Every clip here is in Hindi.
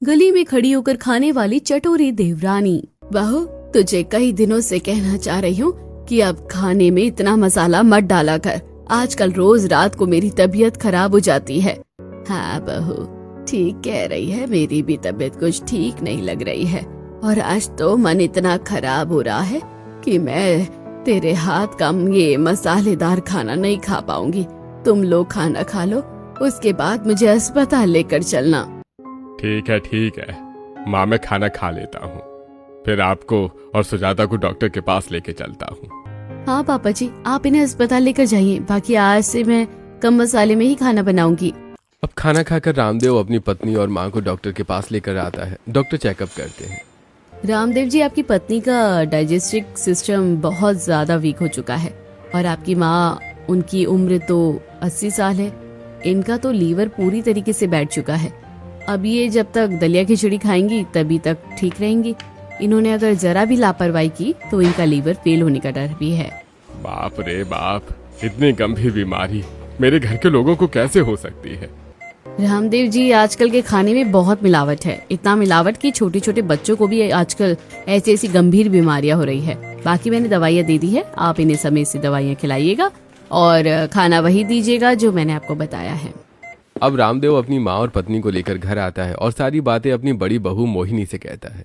गली में खड़ी होकर खाने वाली चटोरी देवरानी। बहू, तुझे कई दिनों से कहना चाह रही हूँ कि अब खाने में इतना मसाला मत डाला कर। आजकल रोज रात को मेरी तबीयत खराब हो जाती है। हाँ बहू, ठीक कह रही है, मेरी भी तबीयत कुछ ठीक नहीं लग रही है और आज तो मन इतना खराब हो रहा है कि मैं तेरे हाथ का ये मसालेदार खाना नहीं खा पाऊंगी। तुम लोग खाना खा लो, उसके बाद मुझे अस्पताल लेकर चलना। ठीक है माँ, मैं खाना खा लेता हूँ, फिर आपको और सुजाता को डॉक्टर के पास लेके चलता हूँ। हाँ पापा जी, आप इन्हें अस्पताल लेकर जाइए, बाकी आज से मैं कम मसाले में ही खाना बनाऊंगी। अब खाना खाकर रामदेव अपनी पत्नी और माँ को डॉक्टर के पास लेकर आता है। डॉक्टर चेकअप करते हैं। रामदेव जी, आपकी पत्नी का डाइजेस्टिव सिस्टम बहुत ज्यादा वीक हो चुका है और आपकी माँ, उनकी उम्र तो 80 साल है। इनका तो लीवर पूरी तरीके से बैठ चुका है। अब ये जब तक दलिया खिचड़ी खाएंगी तभी तक ठीक रहेंगी। इन्होंने अगर जरा भी लापरवाही की तो इनका लीवर फेल होने का डर भी है। बाप रे बाप, इतनी गंभीर बीमारी मेरे घर के लोगों को कैसे हो सकती है? रामदेव जी, आजकल के खाने में बहुत मिलावट है। इतना मिलावट कि छोटे छोटे बच्चों को भी आजकल ऐसी गंभीर बीमारियां हो रही है। बाकी मैंने दवाइयाँ दे दी है, आप इन्हें समय से दवाइयाँ खिलाइएगा और खाना वही दीजिएगा जो मैंने आपको बताया है। अब रामदेव अपनी माँ और पत्नी को लेकर घर आता है और सारी बातें अपनी बड़ी बहू मोहिनी से कहता है।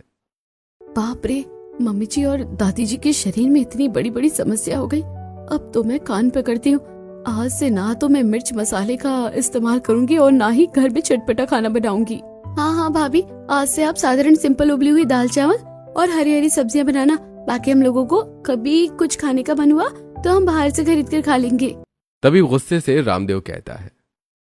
बाप रे, मम्मी जी और दादी जी के शरीर में इतनी बड़ी बड़ी समस्या हो गई। अब तो मैं कान पकड़ती हूँ, आज से ना तो मैं मिर्च मसाले का इस्तेमाल करूंगी और ना ही घर में चटपटा खाना बनाऊंगी। हाँ भाभी, आज से आप साधारण सिंपल उबली हुई दाल चावल और हरी हरी सब्जियां बनाना। बाकी हम लोगों को कभी कुछ खाने का मन हुआ तो हम बाहर से खरीद कर खा लेंगे। तभी गुस्से से रामदेव कहता है,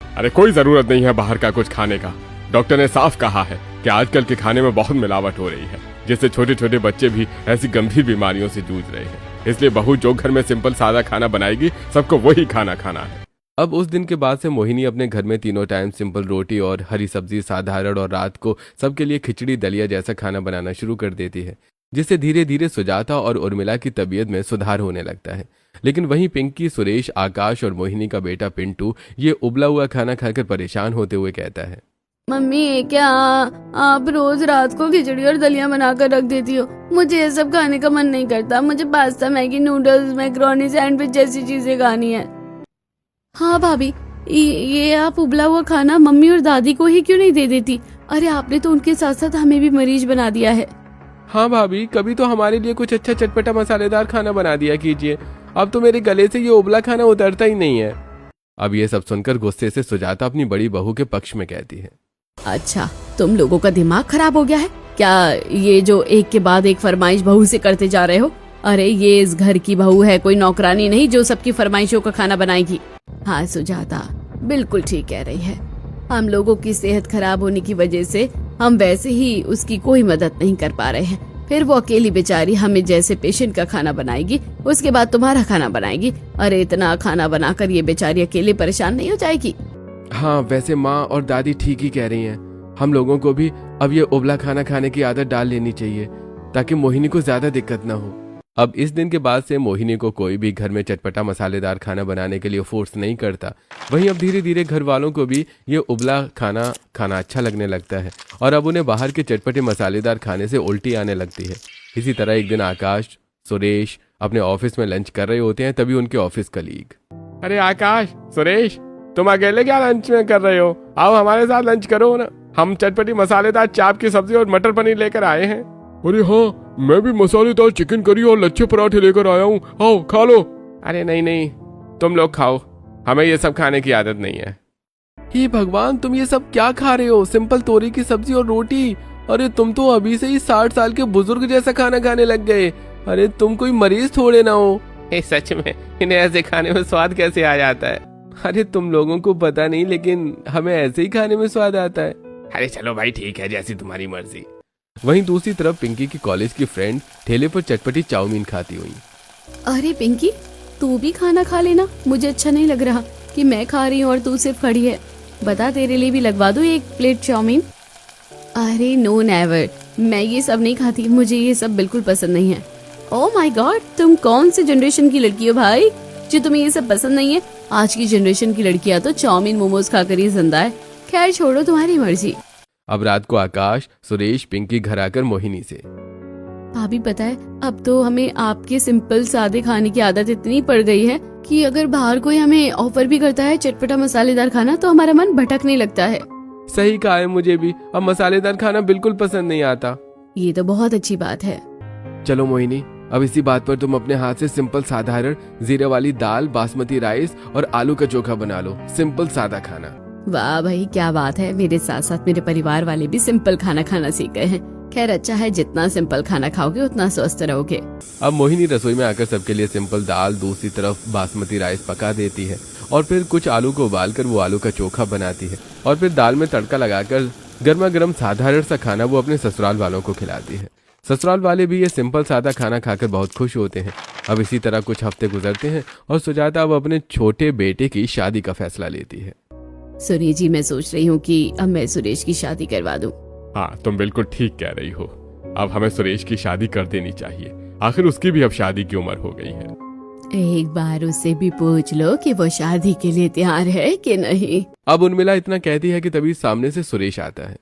अरे कोई जरूरत नहीं है बाहर का कुछ खाने का। डॉक्टर ने साफ कहा है कि आजकल के खाने में बहुत मिलावट हो रही है, जिससे छोटे छोटे बच्चे भी ऐसी गंभीर बीमारियों से जूझ रहे हैं। इसलिए बहू जो घर में सिंपल सादा खाना बनाएगी, सबको वही खाना खाना है। अब उस दिन के बाद से मोहिनी अपने घर में तीनों टाइम सिंपल रोटी और हरी सब्जी साधारण और रात को सबके लिए खिचड़ी दलिया जैसा खाना बनाना शुरू कर देती है, जिससे धीरे धीरे सुजाता और उर्मिला की तबीयत में सुधार होने लगता है। लेकिन वहीं पिंकी, सुरेश, आकाश और मोहिनी का बेटा पिंटू ये उबला हुआ खाना खाकर परेशान होते हुए कहता है, मम्मी क्या आप रोज रात को खिचड़ी और दलिया बनाकर रख देती हो? मुझे ये सब खाने का मन नहीं करता। मुझे pasta, Maggi, noodles, macaroni, sandwich जैसी चीजें खानी है। हाँ भाभी, ये आप उबला हुआ खाना मम्मी और दादी को ही क्यों नहीं दे देती? अरे आपने तो उनके साथ साथ हमें भी मरीज बना दिया है। हाँ भाभी, कभी तो हमारे लिए कुछ अच्छा चटपटा मसालेदार खाना बना दिया कीजिए। अब तो मेरे गले से ये उबला खाना उतरता ही नहीं है। अब ये सब सुनकर गुस्से से सुजाता अपनी बड़ी बहू के पक्ष में कहती है, अच्छा, तुम लोगों का दिमाग खराब हो गया है क्या? ये जो एक के बाद एक फरमाइश बहू से करते जा रहे हो? अरे ये इस घर की बहू है, कोई नौकरानी नहीं जो सबकी फरमाइशों का खाना बनाएगी। हाँ सुजाता बिल्कुल ठीक कह रही है। हम लोगों की सेहत खराब होने की वजह से हम वैसे ही उसकी कोई मदद नहीं कर पा रहे हैं। फिर वो अकेली बेचारी हमें जैसे पेशेंट का खाना बनाएगी, उसके बाद तुम्हारा खाना बनाएगी। अरे इतना खाना बनाकर ये बेचारी अकेले परेशान नहीं हो जाएगी? हाँ वैसे माँ और दादी ठीक ही कह रही हैं। हम लोगों को भी अब ये उबला खाना खाने की आदत डाल लेनी चाहिए ताकि मोहिनी को ज्यादा दिक्कत ना हो। अब इस दिन के बाद से मोहिनी को कोई भी घर में चटपटा मसालेदार खाना बनाने के लिए फोर्स नहीं करता। वहीं अब धीरे धीरे घर वालों को भी ये उबला खाना खाना अच्छा लगने लगता है और अब उन्हें बाहर के चटपटे मसालेदार खाने से उल्टी आने लगती है। इसी तरह एक दिन आकाश, सुरेश अपने ऑफिस में लंच कर रहे होते हैं, तभी उनके ऑफिस कलीग, अरे आकाश, सुरेश, तुम अकेले क्या लंच में कर रहे हो? आओ हमारे साथ लंच करो ना। हम चटपटी मसालेदार चाप की सब्जी और मटर पनीर लेकर आए हैं। अरे हाँ, मैं भी मसालेदार चिकन करी और लच्छे पराठे लेकर आया हूँ, आओ खा लो। अरे नहीं, तुम लोग खाओ, हमें ये सब खाने की आदत नहीं है। हे भगवान, तुम ये सब क्या खा रहे हो? सिंपल तोरी की सब्जी और रोटी। अरे तुम तो अभी से ही 60 साल के बुजुर्ग जैसा खाना खाने लग गए। अरे तुम कोई मरीज थोड़े ना हो। सच में इन्हें ऐसे खाने में स्वाद कैसे आ जाता है? अरे तुम लोगों को पता नहीं, लेकिन हमें ऐसे ही खाने में स्वाद आता है। अरे चलो भाई, ठीक है, जैसी तुम्हारी मर्जी। वहीं दूसरी तरफ पिंकी की कॉलेज की फ्रेंड ठेले पर चटपटी चाउमीन खाती हुई, अरे पिंकी, तू भी खाना खा लेना। मुझे अच्छा नहीं लग रहा कि मैं खा रही हूँ और तू सिर्फ खड़ी है। बता, तेरे लिए भी लगवा दूँ एक प्लेट चाउमीन? अरे नो नेवर, मैं ये सब नहीं खाती, मुझे ये सब बिल्कुल पसंद नहीं है। ओह माय गॉड, तुम कौन सी जनरेशन की लड़की हो भाई जो तुम्हें ये सब पसंद नहीं है? आज की जनरेशन की लड़कियां तो चाउमीन मोमोज खाकर ही जिंदा है। खैर छोड़ो, तुम्हारी मर्जी। अब रात को आकाश, सुरेश, पिंकी घर आकर मोहिनी से, भाभी पता है अब तो हमें आपके सिंपल सादे खाने की आदत इतनी पड़ गई है कि अगर बाहर कोई हमें ऑफर भी करता है चटपटा मसालेदार खाना तो हमारा मन भटकने लगता है। सही कहा है, मुझे भी अब मसालेदार खाना बिल्कुल पसंद नहीं आता। ये तो बहुत अच्छी बात है। चलो मोहिनी, अब इसी बात पर तुम अपने हाथ से सिंपल साधारण जीरे वाली दाल, बासमती राइस और आलू का चोखा बना लो। सिंपल सादा खाना। वाह भाई क्या बात है, मेरे साथ साथ मेरे परिवार वाले भी सिंपल खाना खाना सीख गए हैं। खैर अच्छा है, जितना सिंपल खाना खाओगे उतना स्वस्थ रहोगे। अब मोहिनी रसोई में आकर सबके लिए सिंपल दाल, दूसरी तरफ बासमती राइस पका देती है और फिर कुछ आलू को उबालकर वो आलू का चोखा बनाती है और फिर दाल में तड़का लगाकर गर्मा गर्म साधारण सा खाना वो अपने ससुराल वालों को खिलाती है। ससुराल वाले भी ये सिंपल सादा खाना खाकर बहुत खुश होते हैं। अब इसी तरह कुछ हफ्ते गुजरते हैं और सुजाता अब अपने छोटे बेटे की शादी का फैसला लेती है। सुनिए जी, मैं सोच रही हूँ कि अब मैं सुरेश की शादी करवा दूं। हाँ, तुम बिल्कुल ठीक कह रही हो। अब हमें सुरेश की शादी कर देनी चाहिए, आखिर उसकी भी अब शादी की उम्र हो गई है। एक बार उससे भी पूछ लो कि वो शादी के लिए तैयार है कि नहीं। अब उर्मिला इतना कहती है कि तभी सामने से सुरेश आता है।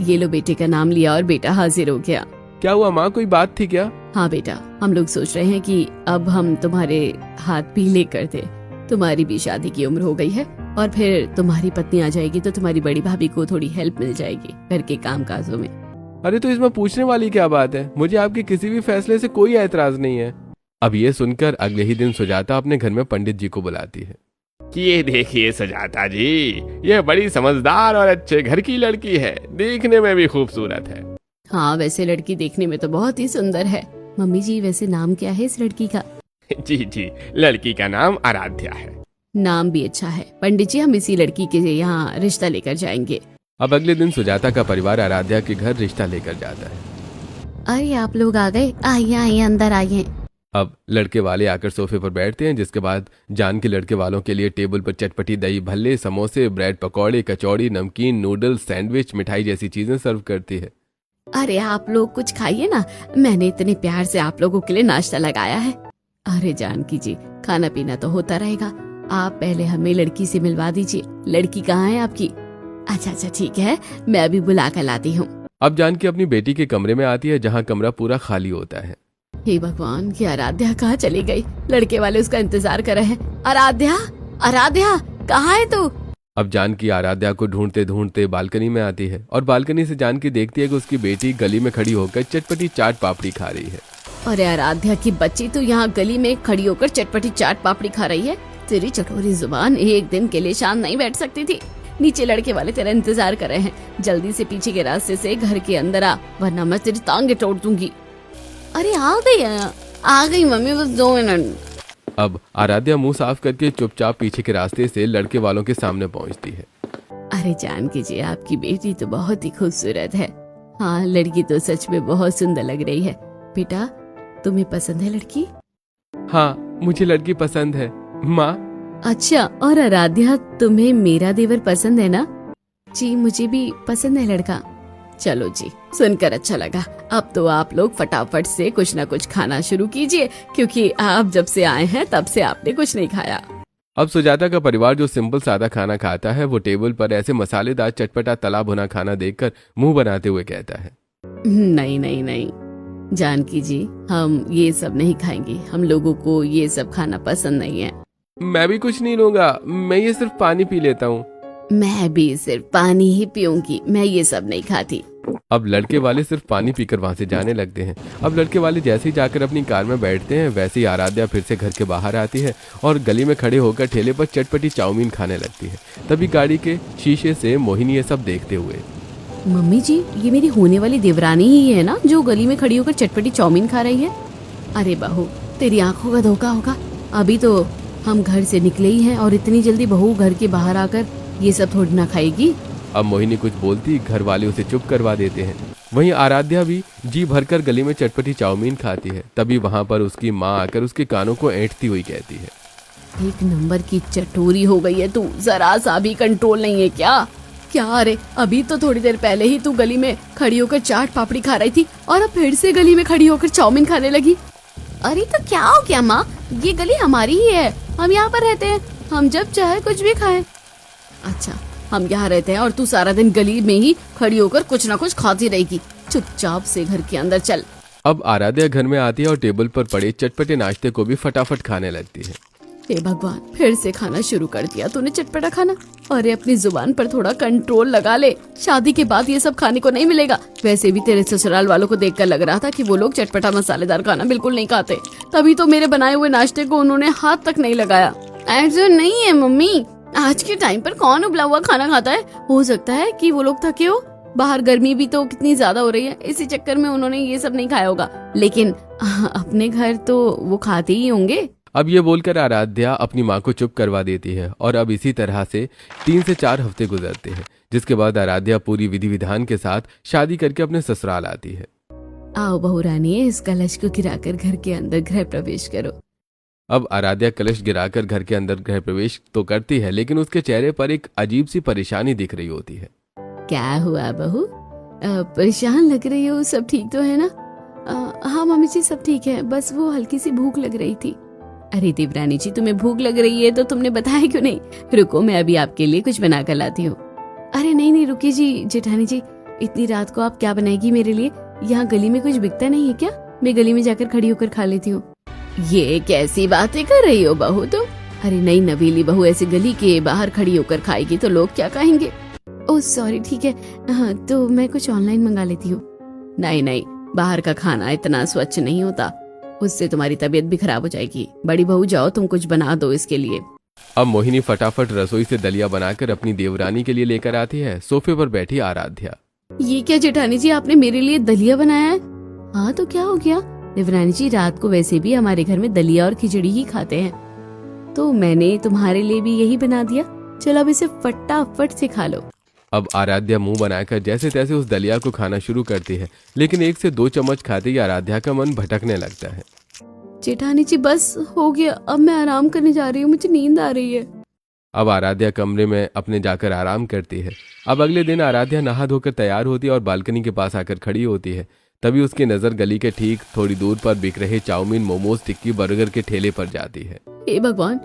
ये लो, बेटे का नाम लिया और बेटा हाजिर हो गया। क्या हुआ माँ, कोई बात थी क्या? हाँ बेटा, हम लोग सोच रहे हैं कि अब हम तुम्हारे हाथ भी लेकर दे। तुम्हारी भी शादी की उम्र हो गई है और फिर तुम्हारी पत्नी आ जाएगी तो तुम्हारी बड़ी भाभी को थोड़ी हेल्प मिल जाएगी घर के काम काजों में। अरे तो इसमें पूछने वाली क्या बात है, मुझे आपके किसी भी फैसले से कोई ऐतराज नहीं है। अब ये सुनकर अगले ही दिन सुजाता अपने घर में पंडित जी को बुलाती है। ये देखिए सुजाता जी, ये बड़ी समझदार और अच्छे घर की लड़की है, देखने में भी खूबसूरत है। हाँ वैसे लड़की देखने में तो बहुत ही सुंदर है। मम्मी जी वैसे नाम क्या है इस लड़की का? जी जी, लड़की का नाम आराध्या है। नाम भी अच्छा है। पंडित जी हम इसी लड़की के यहाँ रिश्ता लेकर जाएंगे। अब अगले दिन सुजाता का परिवार आराध्या के घर रिश्ता लेकर जाता है। अरे आप लोग आ गए, आइए आइए अंदर आइए। अब लड़के वाले आकर सोफे पर बैठते हैं, जिसके बाद जान के लड़के वालों के लिए टेबल पर चटपटी दही भल्ले, समोसे, ब्रेड पकौड़े, कचौड़ी, नमकीन, नूडल्स, सैंडविच, मिठाई जैसी चीजें सर्व करती है। अरे आप लोग कुछ खाइए ना, मैंने इतने प्यार से आप लोगों के लिए नाश्ता लगाया है। अरे जानकी जी, खाना पीना तो होता रहेगा, आप पहले हमें लड़की से मिलवा दीजिए। लड़की कहाँ है आपकी? अच्छा ठीक है, मैं अभी बुला कर लाती हूँ। अब जानकी अपनी बेटी के कमरे में आती है, जहाँ कमरा पूरा खाली होता है। हे भगवान, की आराध्या कहाँ चली गई? लड़के वाले उसका इंतजार कर रहे हैं। आराध्या, आराध्या कहाँ है तू? अब जानकी आराध्या को ढूंढते ढूंढते बालकनी में आती है और बालकनी से जानकी देखती है कि उसकी बेटी गली में खड़ी होकर चटपटी चाट पापड़ी खा रही है। अरे आराध्या की बच्ची, तू यहाँ गली में खड़ी होकर चटपटी चाट पापड़ी खा रही है? तेरी चटोरी जुबान एक दिन के लिए शांत नहीं बैठ सकती थी। नीचे लड़के वाले तेरा इंतजार कर रहे हैं, जल्दी से पीछे के रास्ते से घर के अंदर आ, वरना मैं तेरी टांगे तोड़ दूंगी। अरे आ गई मम्मी, बस 2 मिनट। अब आराध्या मुंह साफ करके चुपचाप पीछे के रास्ते से लड़के वालों के सामने पहुंचती है। अरे जानकी जी, आपकी बेटी तो बहुत ही खूबसूरत है। हाँ, लड़की तो सच में बहुत सुंदर लग रही है। बेटा तुम्हें पसंद है लड़की? हाँ, मुझे लड़की पसंद है माँ। अच्छा, और आराध्या तुम्हें मेरा देवर पसंद है ना? जी मुझे भी पसंद है लड़का। चलो जी, सुनकर अच्छा लगा। अब तो आप लोग फटाफट से कुछ ना कुछ खाना शुरू कीजिए, क्योंकि आप जब से आए हैं तब से आपने कुछ नहीं खाया। अब सुजाता का परिवार जो सिंपल सादा खाना खाता है, वो टेबल पर ऐसे मसालेदार चटपटा तला भुना खाना देखकर मुंह बनाते हुए कहता है, नहीं जानकी जी, हम ये सब नहीं खाएंगे। हम लोगों को ये सब खाना पसंद नहीं है। मैं भी कुछ नहीं लूंगा, मैं ये सिर्फ पानी पी लेता हूँ। मैं भी सिर्फ पानी ही पीऊंगी, मैं ये सब नहीं खाती। अब लड़के वाले सिर्फ पानी पीकर वहाँ से जाने लगते हैं। अब लड़के वाले जैसे ही जाकर अपनी कार में बैठते हैं, वैसे ही आराध्या फिर से घर के बाहर आती है और गली में खड़े होकर ठेले पर चटपटी चाउमीन खाने लगती है। तभी गाड़ी के शीशे से मोहिनी ये सब देखते हुए, मम्मी जी, ये मेरी होने वाली देवरानी ही है ना, जो गली में खड़ी होकर चटपटी चाउमीन खा रही है? अरे बहू, तेरी आंखों का धोखा होगा। अभी तो हम घर से निकले ही हैं और इतनी जल्दी बहू घर के बाहर आकर ये सब थोड़ी ना खाएगी। अब मोहिनी कुछ बोलती, घर वाले उसे चुप करवा देते हैं। वहीं आराध्या भी जी भरकर गली में चटपटी चाउमीन खाती है। तभी वहाँ पर उसकी माँ आकर उसके कानों को ऐंठती हुई कहती है, 1 नंबर की चटोरी हो गई है तू, जरा सा भी कंट्रोल नहीं है क्या? क्या अरे, अभी तो थोड़ी देर पहले ही तू गली में खड़ी होकर चाट पापड़ी खा रही थी और अब फिर से गली में खड़ी होकर चाउमीन खाने लगी। अरे तो क्या हो गया माँ, ये गली हमारी ही है, हम यहाँ पर रहते हैं, हम जब चाहे कुछ भी खाएं। अच्छा, हम यहाँ रहते हैं और तू सारा दिन गली में ही खड़ी होकर कुछ ना कुछ खाती रहेगी। चुपचाप से घर के अंदर चल। अब आराध्या घर में आती है और टेबल पर पड़े चटपटे नाश्ते को भी फटाफट खाने लगती है। हे भगवान, फिर से खाना शुरू कर दिया तूने चटपटा खाना। अरे अपनी जुबान पर थोड़ा कंट्रोल लगा ले, शादी के बाद ये सब खाने को नहीं मिलेगा। वैसे भी तेरे ससुराल वालों को देखकर लग रहा था कि वो लोग चटपटा मसालेदार खाना बिल्कुल नहीं खाते, तभी तो मेरे बनाए हुए नाश्ते को उन्होंने हाथ तक नहीं लगाया। ऐसा नहीं है मम्मी, आज के टाइम पर कौन उबला हुआ खाना खाता है। हो सकता है कि वो लोग थके हो, बाहर गर्मी भी तो कितनी ज्यादा हो रही है, इसी चक्कर में उन्होंने ये सब नहीं खाया होगा। लेकिन अपने घर तो वो खाते ही होंगे। अब ये बोलकर आराध्या अपनी माँ को चुप करवा देती है और अब इसी तरह से 3 से 4 हफ्ते गुजरते हैं, जिसके बाद आराध्या पूरी विधि विधान के साथ शादी करके अपने ससुराल आती है। आओ बहू रानी, इस कलश को गिराकर घर के अंदर गृह प्रवेश करो। अब आराध्या कलश गिराकर घर के अंदर गृह प्रवेश तो करती है, लेकिन उसके चेहरे पर एक अजीब सी परेशानी दिख रही होती है। क्या हुआ बहू, परेशान लग रही हो? सब ठीक तो है ना? हाँ मम्मी जी, सब ठीक है, बस वो हल्की सी भूख लग रही थी। अरे देवरानी जी, तुम्हें भूख लग रही है तो तुमने बताया क्यों नहीं? रुको, मैं अभी आपके लिए कुछ बना कर लाती हूँ। अरे नहीं नहीं रुकिए जी, जेठानी जी, इतनी रात को आप क्या बनाएगी मेरे लिए? यहाँ गली में कुछ बिकता नहीं है क्या? मैं गली में जाकर खड़ी होकर खा लेती हूँ। ये कैसी बातें कर रही हो बहू तुम? अरे नहीं, नवीली बहू ऐसे गली के बाहर खड़ी होकर खाएगी तो लोग क्या कहेंगे? ओह सॉरी, ठीक है, हाँ तो मैं कुछ ऑनलाइन मंगा लेती हूँ। नहीं नहीं, बाहर का खाना इतना स्वच्छ नहीं होता, उससे तुम्हारी तबीयत भी खराब हो जाएगी। बड़ी बहू जाओ, तुम कुछ बना दो इसके लिए। अब मोहिनी फटाफट रसोई से दलिया बनाकर अपनी देवरानी के लिए लेकर आती है। सोफे पर बैठी आराध्या। ये क्या जेठानी जी, आपने मेरे लिए दलिया बनाया है? हाँ तो क्या हो गया देवरानी जी, रात को वैसे भी हमारे घर में दलिया और खिचड़ी ही खाते हैं, तो मैंने तुम्हारे लिए भी यही बना दिया। चलो अब इसे फटाफट से खा लो। अब आराध्या मुंह बनाकर जैसे तैसे उस दलिया को खाना शुरू करती है, लेकिन 1 से 2 चम्मच खाते ही आराध्या का मन भटकने लगता है। जेठानी जी बस हो गया, अब मैं आराम करने जा रही हूँ, मुझे नींद आ रही है। अब आराध्या कमरे में अपने जाकर आराम करती है। अब अगले दिन आराध्या नहा धोकर तैयार होती है और बालकनी के पास आकर खड़ी होती है। तभी उसकी नजर गली के ठीक थोड़ी दूर पर बिक रहे चाउमीन, मोमोज, टिक्की, बर्गर के ठेले पर जाती है। हे भगवान,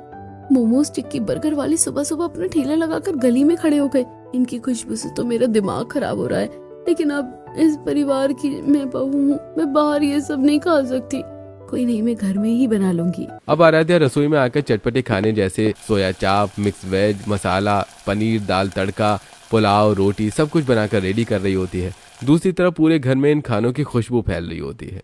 मोमोज, टिक्की, बर्गर वाले सुबह सुबह अपना ठेला लगाकर गली में खड़े हो गए। इनकी खुशबू से तो मेरा दिमाग खराब हो रहा है। लेकिन अब इस परिवार की मैं बहू हूँ, मैं बाहर ये सब नहीं खा सकती। कोई नहीं, मैं घर में ही बना लूंगी। अब आराध्या रसोई में आकर चटपटे खाने जैसे सोया चाप, मिक्स वेज, मसाला पनीर, दाल तड़का, पुलाव, रोटी सब कुछ बनाकर रेडी कर रही होती है। दूसरी तरफ पूरे घर में इन खानों की खुशबू फैल रही होती है।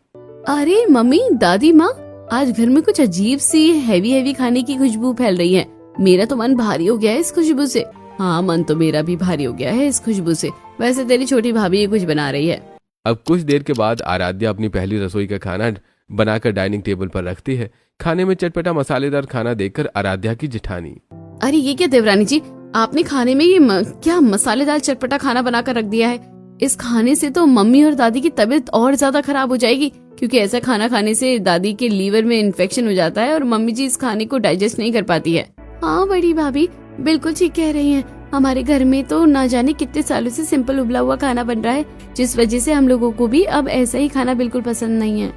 अरे मम्मी, दादी माँ, आज घर में कुछ अजीब सी हैवी खाने की खुशबू फैल रही है। मेरा तो मन भारी हो गया है इस खुशबू से। हाँ, मन तो मेरा भी भारी हो गया है इस खुशबू से। वैसे तेरी छोटी भाभी ये कुछ बना रही है। अब कुछ देर के बाद आराध्या अपनी पहली रसोई का खाना बनाकर डाइनिंग टेबल पर रखती है। खाने में चटपटा मसालेदार खाना देखकर आराध्या की जेठानी। अरे ये क्या देवरानी जी, आपने खाने में ये क्या मसालेदार चटपटा खाना बनाकर रख दिया है? इस खाने से तो मम्मी और दादी की तबीयत और ज्यादा खराब हो जाएगी, क्योंकि ऐसा खाना खाने से दादी के लीवर में इन्फेक्शन हो जाता है और मम्मी जी इस खाने को डाइजेस्ट नहीं कर पाती है। हाँ बड़ी भाभी, बिल्कुल ठीक कह रही हैं। हमारे घर में तो ना जाने कितने सालों से सिंपल उबला हुआ खाना बन रहा है, जिस वजह से हम लोगों को भी अब ऐसा ही खाना बिल्कुल पसंद नहीं है।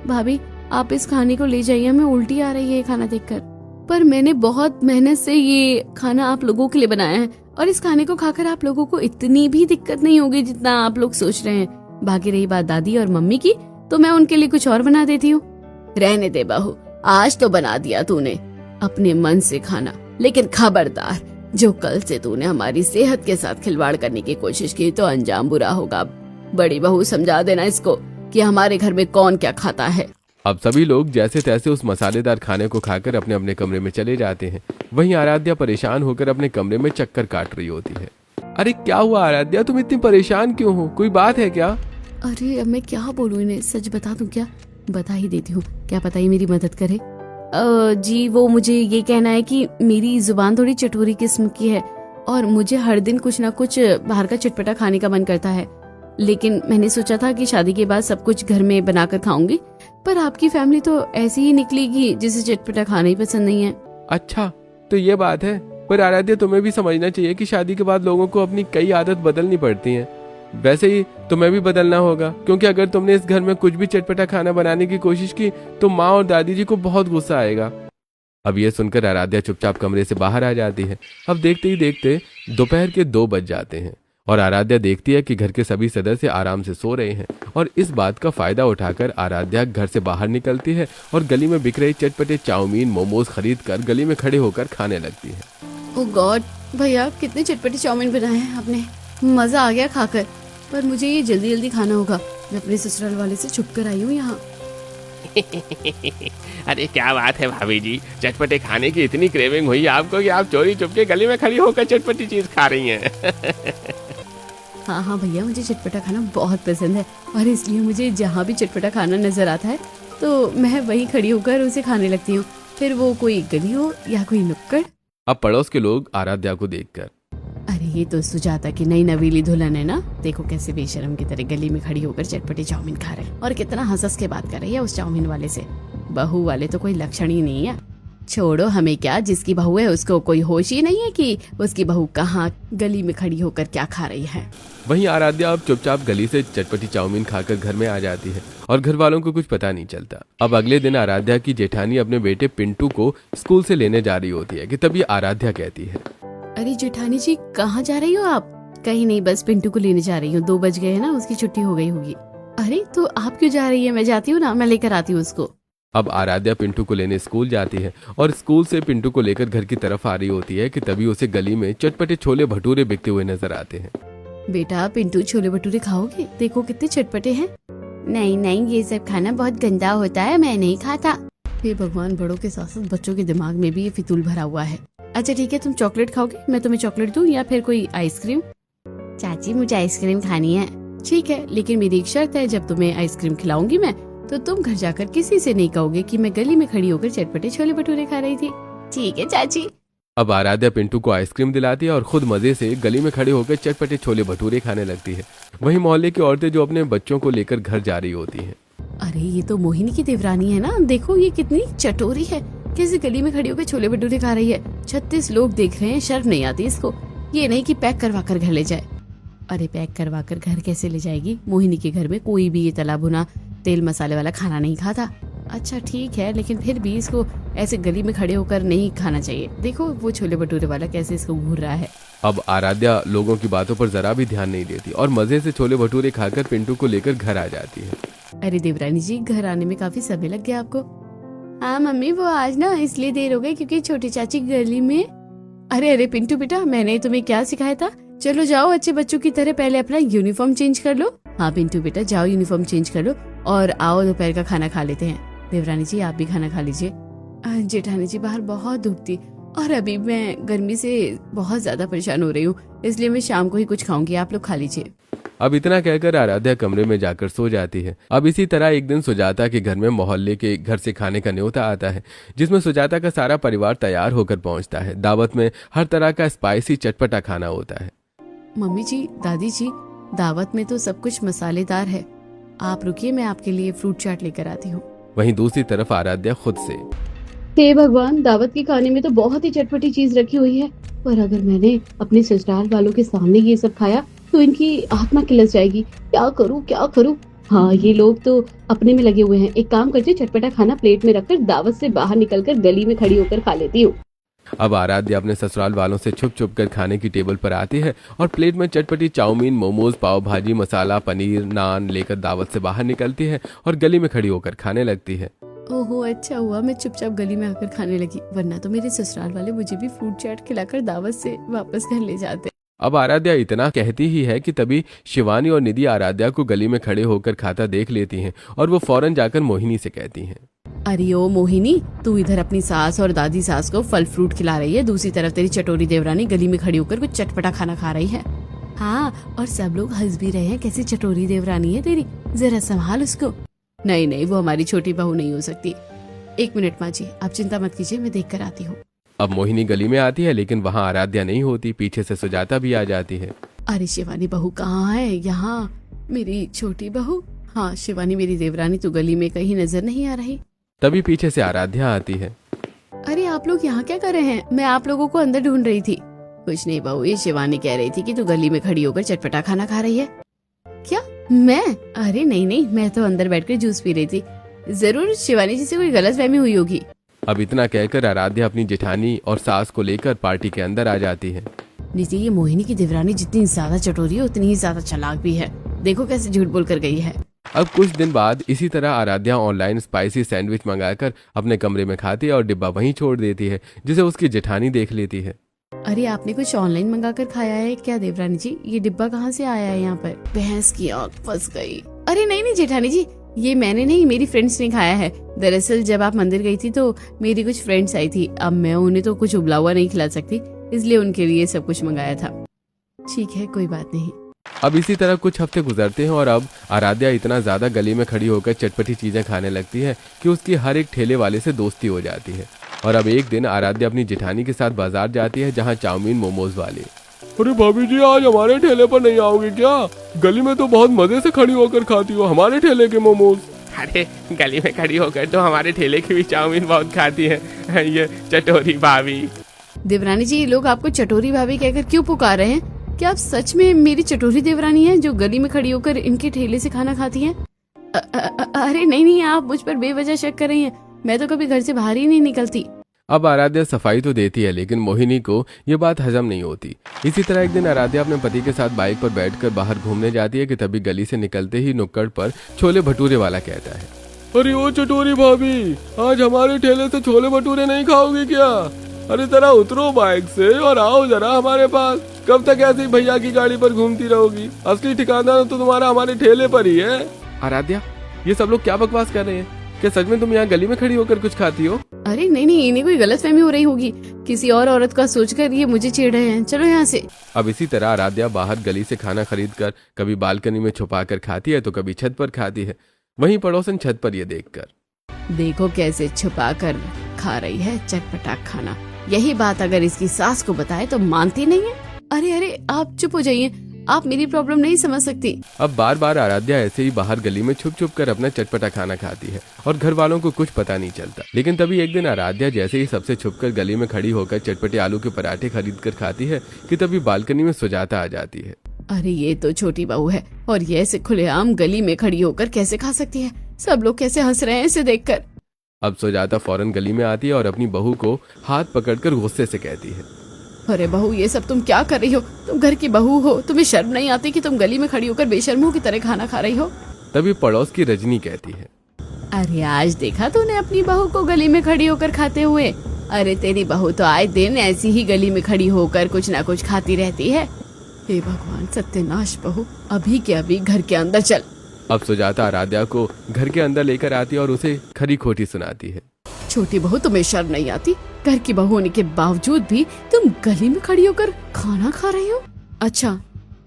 भाभी आप इस खाने को ले जाइए, हमें उल्टी आ रही है ये खाना देखकर। पर मैंने बहुत मेहनत से ये खाना आप लोगों के लिए बनाया है और इस खाने को खाकर आप लोगों को इतनी भी दिक्कत नहीं होगी जितना आप लोग सोच रहे हैं। बाकी रही बात दादी और मम्मी की, तो मैं उनके लिए कुछ और बना देती हूँ। रहने दे बहू, आज तो बना दिया तूने अपने मन से खाना, लेकिन खबरदार, जो कल से तूने हमारी सेहत के साथ खिलवाड़ करने की कोशिश की तो अंजाम बुरा होगा। बड़ी बहू समझा देना इसको कि हमारे घर में कौन क्या खाता है। अब सभी लोग जैसे तैसे उस मसालेदार खाने को खाकर अपने अपने कमरे में चले जाते हैं। वहीं आराध्या परेशान होकर अपने कमरे में चक्कर काट रही होती है। अरे क्या हुआ आराध्या, तुम इतनी परेशान क्यों हो? कोई बात है क्या? अरे अब मैं क्या बोलूं इन्हें, सच बता दूं क्या? बता ही देती हूँ, क्या पता ही मेरी मदद करे। जी वो मुझे ये कहना है कि मेरी जुबान थोड़ी चटोरी किस्म की है और मुझे हर दिन कुछ ना कुछ बाहर का चटपटा खाने का मन करता है। लेकिन मैंने सोचा था कि शादी के बाद सब कुछ घर में बनाकर खाऊंगी, पर आपकी फैमिली तो ऐसी ही निकलेगी जिसे चटपटा खाना ही पसंद नहीं है। अच्छा तो ये बात है। पर आराध्या तुम्हें भी समझना चाहिए कि शादी के बाद लोगों को अपनी कई आदत बदलनी पड़ती हैं। वैसे ही तुम्हें भी बदलना होगा, क्योंकि अगर तुमने इस घर में कुछ भी चटपटा खाना बनाने की कोशिश की तो माँ और दादी जी को बहुत गुस्सा आएगा। अब ये सुनकर आराध्या चुपचाप कमरे से बाहर आ जाती है। अब देखते ही देखते दोपहर के 2 बज जाते हैं और आराध्या देखती है कि घर के सभी सदस्य आराम से सो रहे हैं और इस बात का फायदा उठाकर आराध्या घर से बाहर निकलती है और गली में बिक रहे चटपटे चाउमीन मोमोज खरीद कर गली में खड़े होकर खाने लगती है। ओह गॉड भैया, कितने चटपटे चाउमीन बनाए हैं आपने, मजा आ गया खाकर। पर मुझे ये जल्दी जल्दी खाना होगा, मैं अपने ससुराल वाले से छुप कर आई हूँ यहाँ। अरे क्या बात है भाभी जी, चटपटे खाने की इतनी क्रेविंग हुई आपको कि आप चोरी चुपके गली में खड़ी होकर चटपटी चीज खा रही हैं। हाँ हाँ भैया, मुझे चटपटा खाना बहुत पसंद है और इसलिए मुझे जहाँ भी चटपटा खाना नजर आता है तो मैं वहीं खड़ी होकर उसे खाने लगती हूँ, फिर वो कोई गली हो या कोई नुक्कड़। अब पड़ोस के लोग आराध्या को देखकर, अरे ये तो सुजाता की नई नवीली दुल्हन है ना, देखो कैसे बेशरम की तरह गली में खड़ी होकर चटपटे चाउमीन खा रहे हैं और कितना हंस के बात कर रही है उस चाउमीन वाले से। बहू वाले तो कोई लक्षण ही नहीं है। छोड़ो, हमें क्या, जिसकी बहू है उसको कोई होश ही नहीं है कि उसकी बहू कहाँ गली में खड़ी होकर क्या खा रही है। वहीं आराध्या अब चुपचाप गली से चटपटी चाउमीन खाकर घर में आ जाती है और घर वालों को कुछ पता नहीं चलता। अब अगले दिन आराध्या की जेठानी अपने बेटे पिंटू को स्कूल से लेने जा रही होती है कि तभी आराध्या कहती है, अरे जेठानी जी कहाँ जा रही हो आप? कहीं नहीं, बस पिंटू को लेने जा रही हूँ, 2 बज गए हैं ना, उसकी छुट्टी हो गई होगी। अरे तो आप क्यों जा रही है? मैं जाती हूँ ना, मैं लेकर आती हूँ उसको। अब आराध्या पिंटू को लेने स्कूल जाती है और स्कूल से पिंटू को लेकर घर की तरफ आ रही होती है कि तभी उसे गली में चटपटे छोले भटूरे बिकते हुए नजर आते हैं। बेटा पिंटू, छोले भटूरे खाओगे? देखो कितने चटपटे हैं। नहीं नहीं, ये सब खाना बहुत गंदा होता है, मैं नहीं खाता। हे भगवान, बड़ों के साथ साथ बच्चों के दिमाग में भी ये फितूल भरा हुआ है। अच्छा ठीक है, तुम चॉकलेट खाओगे? मैं तुम्हें चॉकलेट दूं या फिर कोई आइसक्रीम? चाची मुझे आइसक्रीम खानी है। ठीक है, लेकिन मेरी एक शर्त है, जब तुम्हें आइसक्रीम खिलाऊंगी मैं तो तुम घर जाकर किसी से नहीं कहोगे कि मैं गली में खड़ी होकर चटपटे छोले भटूरे खा रही थी। ठीक है चाची। अब आराध्या पिंटू को आइसक्रीम दिलाती है और खुद मजे से गली में खड़े होकर चटपटे छोले भटूरे खाने लगती है। वहीं मोहल्ले की औरतें जो अपने बच्चों को लेकर घर जा रही होती हैं। अरे ये तो मोहिनी की देवरानी है ना, देखो ये कितनी चटोरी है, कैसे गली में खड़ी होकर छोले भटूरे खा रही है। 36 लोग देख रहे हैं, शर्म नहीं आती इसको। ये नहीं कि पैक करवा कर घर ले जाए। अरे पैक करवा कर घर कैसे ले जाएगी? मोहिनी के घर में कोई भी ये तला भुना तेल मसाले वाला खाना नहीं खाता। अच्छा ठीक है, लेकिन फिर भी इसको ऐसे गली में खड़े होकर नहीं खाना चाहिए। देखो वो छोले भटूरे वाला कैसे इसको घूर रहा है। अब आराध्या लोगों की बातों पर जरा भी ध्यान नहीं देती और मजे से छोले भटूरे खाकर पिंटू को लेकर घर आ जाती है। अरे देवरानी जी, घर आने में काफी समय लग गया आपको? हाँ मम्मी, वो आज ना इसलिए देर हो गई क्योंकि छोटी चाची गली में। अरे पिंटू बेटा, मैंने तुम्हें क्या सिखाया था? चलो जाओ, अच्छे बच्चों की तरह पहले अपना यूनिफॉर्म चेंज कर लो। हाँ पिंटू बेटा, जाओ यूनिफॉर्म चेंज कर लो और आओ दोपहर का खाना खा लेते हैं। देवरानी जी आप भी खाना खा लीजिए। जेठानी जी बाहर बहुत धूप थी और अभी मैं गर्मी से बहुत ज्यादा परेशान हो रही हूँ, इसलिए मैं शाम को ही कुछ खाऊंगी, आप लोग खा लीजिए। अब इतना कहकर आराध्या कमरे में जाकर सो जाती है। अब इसी तरह एक दिन सुजाता के घर में मोहल्ले के घर से खाने का न्योता आता है, जिसमें सुजाता का सारा परिवार तैयार होकर पहुंचता है। दावत में हर तरह का स्पाइसी चटपटा खाना होता है। मम्मी जी, दादी जी, दावत में तो सब कुछ मसालेदार है, आप रुकिए, मैं आपके लिए फ्रूट चाट लेकर आती हूँ। वहीं दूसरी तरफ आराध्या खुद से, हे भगवान, दावत के खाने में तो बहुत ही चटपटी चीज रखी हुई है, पर अगर मैंने अपने ससुराल वालों के सामने ये सब खाया तो इनकी आत्मा किलस जाएगी। क्या करूँ क्या करूँ? हाँ, ये लोग तो अपने में लगे हुए हैं। एक काम करती हूँ, चटपटा खाना प्लेट में रखकर दावत से बाहर निकलकर गली में खड़ी होकर खा लेती हूँ। अब आराध्या अपने ससुराल वालों से छुप छुप कर खाने की टेबल पर आती है और प्लेट में चटपटी चाउमीन मोमोज पाव भाजी मसाला पनीर नान लेकर दावत से बाहर निकलती है और गली में खड़ी होकर खाने लगती है। ओहो, अच्छा हुआ मैं चुपचाप गली में आकर खाने लगी, वरना तो मेरे ससुराल वाले मुझे भी फ्रूट चाट खिलाकर दावत से वापस घर ले जाते। अब आराध्या इतना कहती ही है कि तभी शिवानी और निधि आराध्या को गली में खड़े होकर खाता देख लेती हैं और वो फौरन जाकर मोहिनी से कहती हैं, अरे ओ मोहिनी, तू इधर अपनी सास और दादी सास को फल फ्रूट खिला रही है, दूसरी तरफ तेरी चटोरी देवरानी गली में खड़ी होकर कुछ चटपटा खाना खा रही है। हाँ, और सब लोग हंस भी रहे हैं, कैसी चटोरी देवरानी है तेरी, जरा संभाल उसको। नहीं नहीं, वो हमारी छोटी बहू नहीं हो सकती। 1 मिनट माँ जी, आप चिंता मत कीजिए, मैं देख कर आती हूँ। अब मोहिनी गली में आती है लेकिन वहाँ आराध्या नहीं होती, पीछे से सुजाता भी आ जाती है। अरे शिवानी बहू कहाँ है? यहाँ मेरी छोटी बहू। हाँ शिवानी मेरी देवरानी, तू गली में कहीं नजर नहीं आ रही। तभी पीछे से आराध्या आती है। अरे आप लोग यहाँ क्या कर रहे हैं? मैं आप लोगों को अंदर ढूंढ रही थी। कुछ नहीं बहू, ये शिवानी कह रही थी कि तू गली में खड़ी होकर चटपटा खाना खा रही है। क्या मैं? अरे नहीं नहीं, मैं तो अंदर बैठकर जूस पी रही थी। जरूर शिवानी जी से कोई गलतफहमी हुई होगी। अब इतना कहकर आराध्या अपनी जेठानी और सास को लेकर पार्टी के अंदर आ जाती है। नीचे ये मोहिनी की देवरानी जितनी ज्यादा चटोरी है उतनी ही ज्यादा चालाक भी है। देखो कैसे झूठ बोल कर गई है। अब कुछ दिन बाद इसी तरह आराध्या ऑनलाइन स्पाइसी सैंडविच मंगाकर अपने कमरे में खाती है और डिब्बा वहीं छोड़ देती है, जिसे उसकी जेठानी देख लेती है। अरे आपने कुछ ऑनलाइन मंगा कर खाया है क्या देवरानी जी? ये डिब्बा कहाँ से आया है यहाँ पर? भैंस की आँख फंस गई। अरे नहीं नहीं जेठानी जी, ये मैंने नहीं, मेरी फ्रेंड्स ने खाया है। दरअसल जब आप मंदिर गई थी तो मेरी कुछ फ्रेंड्स आई थी। अब मैं उन्हें तो कुछ उबला हुआ नहीं खिला सकती, इसलिए उनके लिए सब कुछ मंगाया था। ठीक है, कोई बात नहीं। अब इसी तरह कुछ हफ्ते गुजरते हैं और अब आराध्या इतना ज्यादा गली में खड़ी होकर चटपटी चीजें खाने लगती है कि उसकी हर एक ठेले वाले से दोस्ती हो जाती है। और अब एक दिन आराध्या अपनी जेठानी के साथ बाजार जाती है, जहाँ चाउमीन मोमोज वाले। अरे भाभी जी, आज हमारे ठेले पर नहीं आओगे क्या? गली में तो बहुत मजे से खड़ी होकर खाती हो हमारे ठेले के मोमोज। अरे गली में खड़ी होकर तो हमारे ठेले की भी चाउमीन बहुत खाती है ये चटोरी भाभी। देवरानी जी, ये लोग आपको चटोरी भाभी कहकर क्यों पुकार रहे हैं? क्या आप सच में मेरी चटोरी देवरानी हैं जो गली में खड़ी होकर इनके ठेले से खाना खाती हैं? अरे नहीं नहीं, आप मुझ पर बेवजह शक कर रही हैं। मैं तो कभी घर से बाहर ही नहीं निकलती। अब आराध्या सफाई तो देती है, लेकिन मोहिनी को ये बात हजम नहीं होती। इसी तरह एक दिन आराध्या अपने पति के साथ बाइक पर बैठकर बाहर घूमने जाती है कि तभी गली से निकलते ही नुक्कड़ पर छोले भटूरे वाला कहता है, अरे ओ चटोरी भाभी, आज हमारे ठेले से छोले भटूरे नहीं खाओगे क्या? अरे जरा उतरो बाइक से और आओ जरा हमारे पास। कब तक ऐसे ही भैया की गाड़ी पर घूमती रहोगी? असली ठिकाना तो तुम्हारा हमारे ठेले पर ही है। आराध्या, ये सब लोग क्या बकवास कर रहे हैं? क्या सच में तुम यहाँ गली में खड़ी होकर कुछ खाती हो? अरे नहीं नहीं, इन्हें कोई गलतफहमी हो रही होगी। किसी और औरत का सोचकर ये मुझे छेड़ रहे हैं। चलो यहाँ से। अब इसी तरह आराध्या बाहर गली से खाना खरीद कर कभी बालकनी में छुपा कर खाती है तो कभी छत पर खाती है। वहीं पड़ोसन छत पर ये देखकर, देखो कैसे छुपा कर खा रही है चटपटा खाना। यही बात अगर इसकी सास को बताए तो मानती नहीं है। अरे अरे, आप चुप हो जाइए, आप मेरी प्रॉब्लम नहीं समझ सकती। अब बार बार आराध्या ऐसे ही बाहर गली में छुप छुप कर अपना चटपटा खाना खाती है और घर वालों को कुछ पता नहीं चलता। लेकिन तभी एक दिन आराध्या जैसे ही सबसे छुपकर गली में खड़ी होकर चटपटे आलू के पराठे खरीद कर खाती है कि तभी बालकनी में सुजाता आ जाती है। अरे ये तो छोटी बहू है और ये ऐसे खुलेआम गली में खड़ी होकर कैसे खा सकती है? सब लोग कैसे हंस रहे हैं इसे देखकर। अब सुजाता फौरन गली में आती है और अपनी बहू को हाथ पकड़कर गुस्से से कहती है, अरे बहू, ये सब तुम क्या कर रही हो? तुम घर की बहू हो, तुम्हें शर्म नहीं आती कि तुम गली में खड़ी होकर बेशर्मों की तरह खाना खा रही हो? तभी पड़ोस की रजनी कहती है, अरे आज देखा तूने अपनी बहू को गली में खड़ी होकर खाते हुए? अरे तेरी बहू तो आए दिन ऐसी ही गली में खड़ी होकर कुछ ना कुछ खाती रहती है। हे भगवान, सत्यानाश बहू, अभी के अभी घर के अंदर चल। अब सुजाता आराध्या को घर के अंदर लेकर आती है और उसे खरी खोटी सुनाती है। छोटी बहू, तुम्हें शर्म नहीं आती? घर की बहू होने के बावजूद भी तुम गली में खड़ी होकर खाना खा रही हो? अच्छा,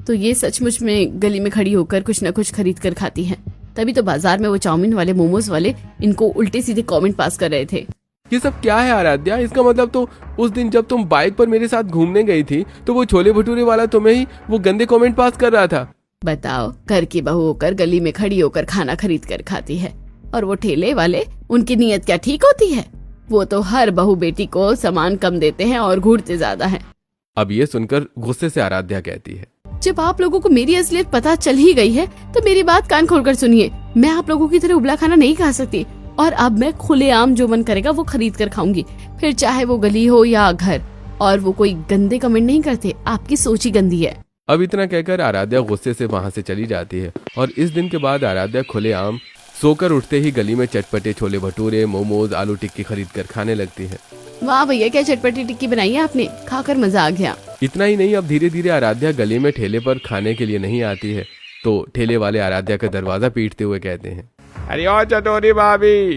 तो ये सचमुच में गली में खड़ी होकर कुछ न कुछ खरीद कर खाती हैं। तभी तो बाजार में वो चाउमीन वाले, मोमोज वाले इनको उल्टे सीधे कमेंट पास कर रहे थे। ये सब क्या है आराध्या? इसका मतलब तो उस दिन जब तुम बाइक पर मेरे साथ घूमने गई थी तो वो छोले भटूरे वाला तुम्हें ही वो गंदे कमेंट पास कर रहा था। बताओ, घर की बहू होकर गली में खड़ी होकर खाना खरीद कर खाती है और वो ठेले वाले, उनकी नीयत क्या ठीक होती है? वो तो हर बहू बेटी को सामान कम देते हैं और घूरते ज्यादा हैं। अब ये सुनकर गुस्से से आराध्या कहती है, जब आप लोगों को मेरी असलियत पता चल ही गई है तो मेरी बात कान खोलकर सुनिए। मैं आप लोगों की तरह उबला खाना नहीं खा सकती और अब मैं खुलेआम जो मन करेगा वो खरीद कर खाऊंगी, फिर चाहे वो गली हो या घर। और वो कोई गंदे कमेंट नहीं करते, आपकी सोच ही गंदी है। अब इतना कहकर आराध्या गुस्से से वहाँ से चली जाती है और इस दिन के बाद आराध्या खुलेआम सोकर उठते ही गली में चटपटे छोले भटूरे, मोमोज, आलू टिक्की खरीद कर खाने लगती है। वाह भैया, क्या चटपटी टिक्की बनाई है आपने, खाकर मजा आ गया। इतना ही नहीं, अब धीरे धीरे आराध्या गली में ठेले पर खाने के लिए नहीं आती है तो ठेले वाले आराध्या का दरवाजा पीटते हुए कहते हैं, अरे ओ चटोरी भाभी,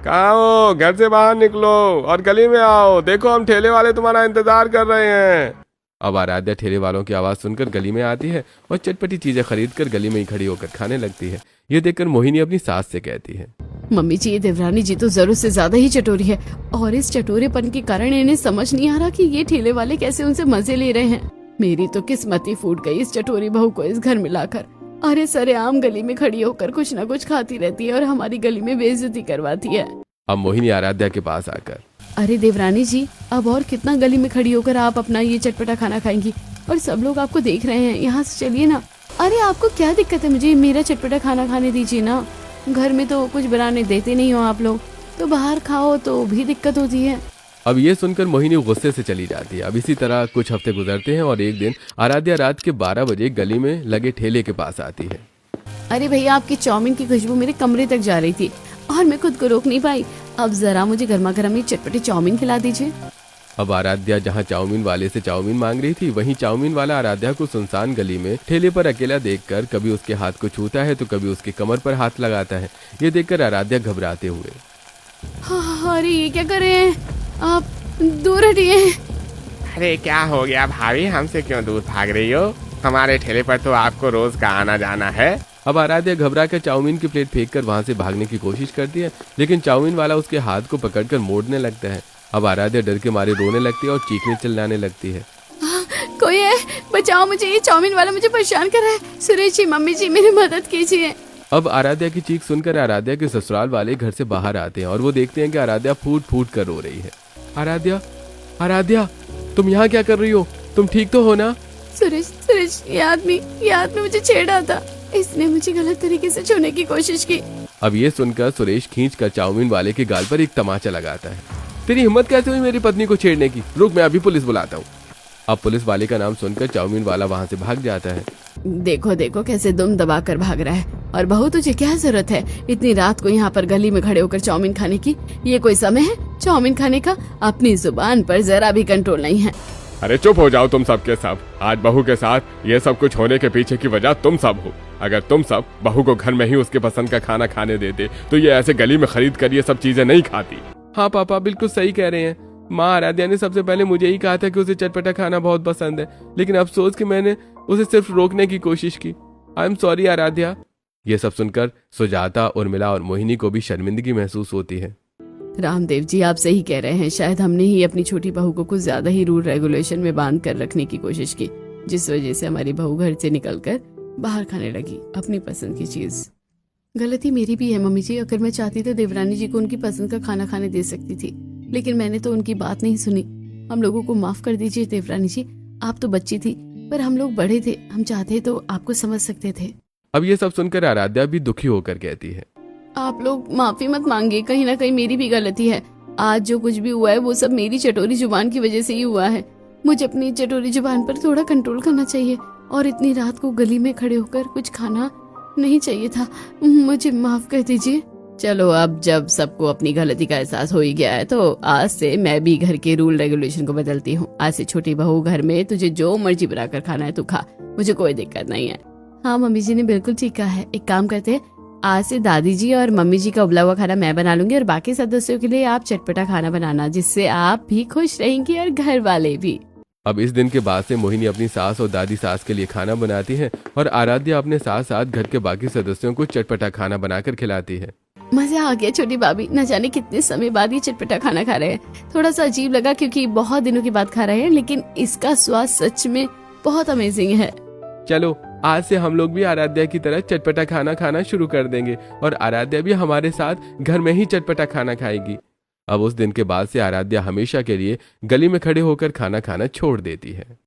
कहाँ हो? घर से बाहर निकलो और गली में आओ, देखो हम ठेले वाले तुम्हारा इंतजार कर रहे हैं। अब आराध्या ठेले वालों की आवाज सुनकर गली में आती है और चटपटी चीजें खरीद कर गली में ही खड़ी होकर खाने लगती है। ये देखकर मोहिनी अपनी सास से कहती है, मम्मी जी, ये देवरानी जी तो जरूरत से ज्यादा ही चटोरी है और इस चटोरेपन के कारण इन्हें समझ नहीं आ रहा कि ये ठेले वाले कैसे उनसे मजे ले रहे हैं। मेरी तो किस्मत ही फूट गई इस चटोरी बहू को इस घर में लाकर। अरे सरेआम गली में खड़ी होकर कुछ न कुछ खाती रहती है और हमारी गली में बेइज्जती करवाती है। अब मोहिनी आराध्या के पास आकर, अरे देवरानी जी, अब और कितना गली में खड़ी होकर आप अपना ये चटपटा खाना खाएंगी? और सब लोग आपको देख रहे हैं, यहाँ से चलिए ना। अरे आपको क्या दिक्कत है? मुझे मेरा चटपटा खाना खाने दीजिए ना। घर में तो कुछ बनाने देते नहीं हो आप लोग। तो बाहर खाओ तो भी दिक्कत होती है। अब ये सुनकर मोहिनी गुस्से से चली जाती है। अब इसी तरह कुछ हफ्ते गुजरते हैं और एक दिन आराध्या रात के 12 बजे गली में लगे ठेले के पास आती है। अरे भैया, आपकी चाउमीन की खुशबू मेरे कमरे तक जा रही थी और मैं खुद को रोक नहीं पाई। अब जरा मुझे गर्मा गर्म एक चटपटी चाउमीन खिला दीजिए। अब आराध्या जहाँ चाउमीन वाले से चाउमीन मांग रही थी, वहीं चाउमीन वाला आराध्या को सुनसान गली में ठेले पर अकेला देखकर कभी उसके हाथ को छूता है तो कभी उसके कमर पर हाथ लगाता है। ये देखकर आराध्या घबराते हुए, अरे ये क्या कर रहे हैं आप, दूर हटिए। अरे क्या हो गया भाभी, हमसे क्यों दूर भाग रही हो? हमारे ठेले पर तो आपको रोज का आना जाना है। अब आराध्या घबरा कर चाउमीन की प्लेट फेंक कर वहाँ से भागने की कोशिश करती है, लेकिन चाउमीन वाला उसके हाथ को पकड़कर मोड़ने लगता है। अब आराध्या डर के मारे रोने लगती है और चीखने चिल्लाने लगती है। कोई है, बचाओ मुझे, ये चाउमीन वाला मुझे परेशान कर रहा है। सुरेश जी, मम्मी जी, मेरी मदद कीजिए। अब आराध्या की चीख सुनकर आराध्या के ससुराल वाले घर से बाहर आते हैं और वो देखते हैं कि आराध्या फूट फूट कर रो रही है। आराध्या, आराध्या, तुम यहाँ क्या कर रही हो? तुम ठीक तो हो ना? सुरेश, ये आदमी मुझे छेड़ा था। इसने मुझे गलत तरीके से छूने की कोशिश की। अब ये सुनकर सुरेश खींचकर चाउमीन वाले के गाल पर एक तमाचा लगाता है। तेरी हिम्मत कैसे हुई मेरी पत्नी को छेड़ने की? रुक, मैं अभी पुलिस बुलाता हूँ। अब पुलिस वाले का नाम सुनकर चाउमीन वाला वहाँ से भाग जाता है। देखो कैसे दुम दबा कर भाग रहा है। और बहू, तुझे क्या जरूरत है इतनी रात को यहाँ पर गली में खड़े होकर चाउमीन खाने की? ये कोई समय है चाउमीन खाने का? अपनी जुबान पर जरा भी कंट्रोल नहीं है। अरे चुप हो जाओ तुम सब के सब। आज बहू के साथ ये सब कुछ होने के पीछे की वजह तुम सब हो। अगर तुम सब बहू को घर में ही उसके पसंद का खाना खाने देते तो ये ऐसे गली में खरीद कर ये सब चीजें नहीं खाती। हाँ पापा, बिल्कुल सही कह रहे हैं। माँ आराध्या ने सबसे पहले मुझे ही कहा था कि उसे चटपटा खाना बहुत पसंद है, लेकिन अफसोस कि मैंने उसे सिर्फ रोकने की कोशिश की। I am sorry Aradhya. ये सब सुनकर सुजाता, उर्मिला और मोहिनी को भी शर्मिंदगी महसूस होती है। रामदेव जी, आप सही कह रहे हैं। शायद हमने ही अपनी छोटी बहू को कुछ ज्यादा ही रूल रेगुलेशन में बांध कर रखने की कोशिश की, जिस वजह से हमारी बहू घर से निकलकर बाहर खाने लगी अपनी पसंद की चीज। गलती मेरी भी है मम्मी जी। अगर मैं चाहती तो देवरानी जी को उनकी पसंद का खाना खाने दे सकती थी, लेकिन मैंने तो उनकी बात नहीं सुनी। हम लोगों को माफ कर दीजिए देवरानी जी। आप तो बच्ची थी, पर हम लोग बड़े थे। हम चाहते तो आपको समझ सकते थे। अब ये सब सुनकर आराध्या भी दुखी होकर कहती है, आप लोग माफी मत मांगिए, कहीं ना कहीं मेरी भी गलती है। आज जो कुछ भी हुआ है वो सब मेरी चटोरी जुबान की वजह से ही हुआ है। मुझे अपनी चटोरी जुबान पर थोड़ा कंट्रोल करना चाहिए और इतनी रात को गली में खड़े होकर कुछ खाना नहीं चाहिए था। मुझे माफ कर दीजिए। चलो, अब जब सबको अपनी गलती का एहसास हो ही गया है तो आज से मैं भी घर के रूल रेगुलेशन को बदलती हूँ। आज से छोटी बहू, घर में तुझे जो मर्जी बनाकर खाना है तू खा, मुझे कोई दिक्कत नहीं है। हाँ, मम्मी जी ने बिल्कुल ठीक कहा है। एक काम करते हैं, आज से दादी जी और मम्मी जी का उबला हुआ खाना मैं बना लूंगी और बाकी सदस्यों के लिए आप चटपटा खाना बनाना, जिससे आप भी खुश रहेंगी और घर वाले भी। अब इस दिन के बाद से मोहिनी अपनी सास और दादी सास के लिए खाना बनाती है और आराध्या अपने साथ साथ घर के बाकी सदस्यों को चटपटा खाना बनाकर खिलाती है। मजा आ गया छोटी भाभी। न जाने कितने समय बाद ये चटपटा खाना खा रहे हैं। थोड़ा सा अजीब लगा क्योंकि बहुत दिनों के बाद खा रहे हैं, लेकिन इसका स्वाद सच में बहुत अमेजिंग है। चलो, आज से हम लोग भी आराध्या की तरह चटपटा खाना खाना शुरू कर देंगे और आराध्या भी हमारे साथ घर में ही चटपटा खाना खाएगी। अब उस दिन के बाद से आराध्या हमेशा के लिए गली में खड़े होकर खाना खाना छोड़ देती है।